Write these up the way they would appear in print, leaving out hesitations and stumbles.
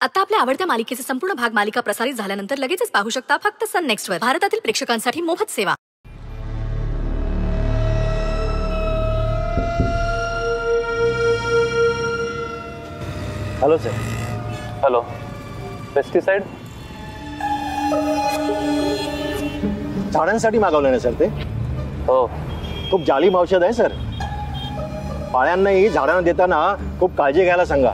आता आपल्या आवडत्या मालिकेचे संपूर्ण भाग मालिका प्रसारित झाल्यानंतर लगेचच पाहू शकता फक्त सन नेक्स्ट वर. भारतातील प्रेक्षकांसाठी मोफत सेवा. Hello sir. हॅलो, पेस्टिसाइड झाडांसाठी मागवलं ना सर ते? हो. खूप जालिम औषध आहे सर. पाळ्यांनाही झाडांना देताना खूप काळजी घ्यायला सांगा,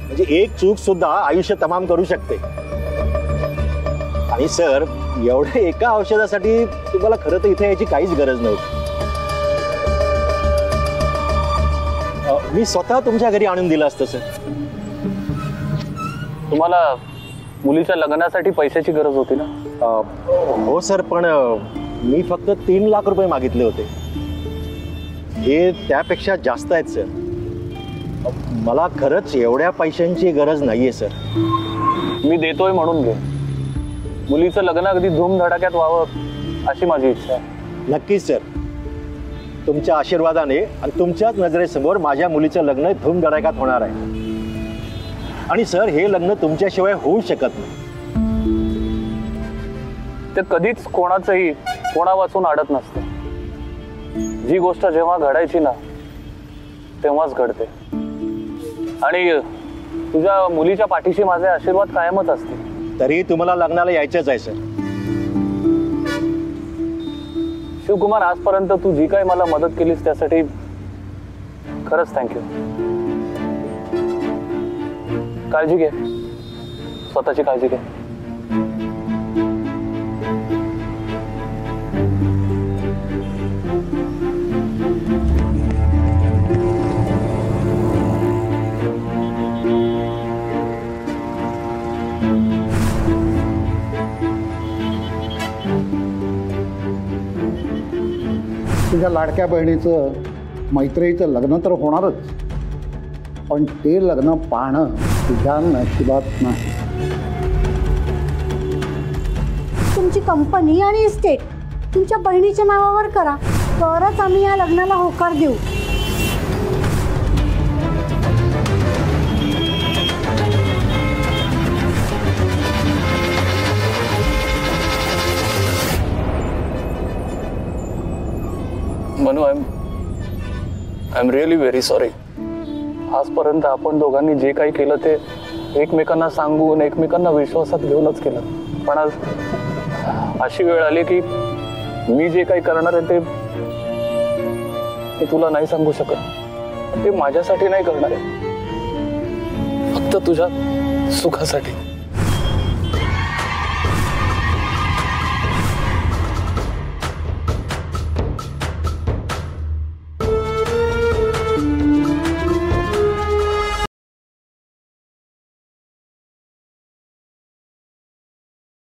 म्हणजे एक चूक सुद्धा आयुष्य तमाम करू शकते. आणि सर, एवढ्या एका औषधासाठी तुम्हाला खरं तर इथे यायची काहीच गरज नव्हती. मी स्वतः तुमच्या घरी आणून दिलं असतं सर. तुम्हाला मुलीच्या लग्नासाठी पैशाची गरज होती ना? हो सर, पण मी फक्त 3 लाख रुपये मागितले होते. हे त्यापेक्षा जास्त आहेत सर. मला खरंच एवढ्या पैशांची गरज नाहीये सर. मी देतोय म्हणून घे. मुलीचं लग्न अगदी धूमधडाक्यात व्हावं अशी माझी इच्छा आहे. नक्कीच सर. तुमच्या आशीर्वादाने आणि तुमच्याच नजरेसमोर माझ्या मुलीचं लग्न धूमधडाक्यात होणार आहे. आणि सर, हे लग्न तुमच्याशिवाय होऊ शकत नाही. ते कधीच कोणाचंही कोणा वाचून अडत नसतं. जी गोष्ट जेव्हा घडायची ना तेव्हाच घडते. आणि तुझ्या मुलीच्या पाठीशी माझे आशीर्वाद कायमच असतील. तरी तुम्हाला लग्नाला यायचंच आहे सर. शिवकुमार, आजपर्यंत तू जी काही मला मदत केलीस त्यासाठी खरंच थँक्यू. काळजी घे, स्वतःची काळजी घे. तुझ्या लाडक्या बहिणीचं मैत्रीचं लग्न तर होणारच, पण ते लग्न पाहणं तुझ्या नशिबात नाही. तुमची कंपनी आणि इस्टेट तुमच्या बहिणीच्या नावावर करा, तरच आम्ही या लग्नाला होकार देऊ. Manu, I am really very sorry. आजपर्यंत आपण दोघांनी जे काही केलं ते एकमेकांना सांगून एकमेकांना विश्वासात घेऊनच केलं. पण आज अशी वेळ आली की मी जे काही करणार आहे ते तुला नाही सांगू शकत. ते माझ्यासाठी नाही करणार आहे, फक्त तुझ्या सुखासाठी.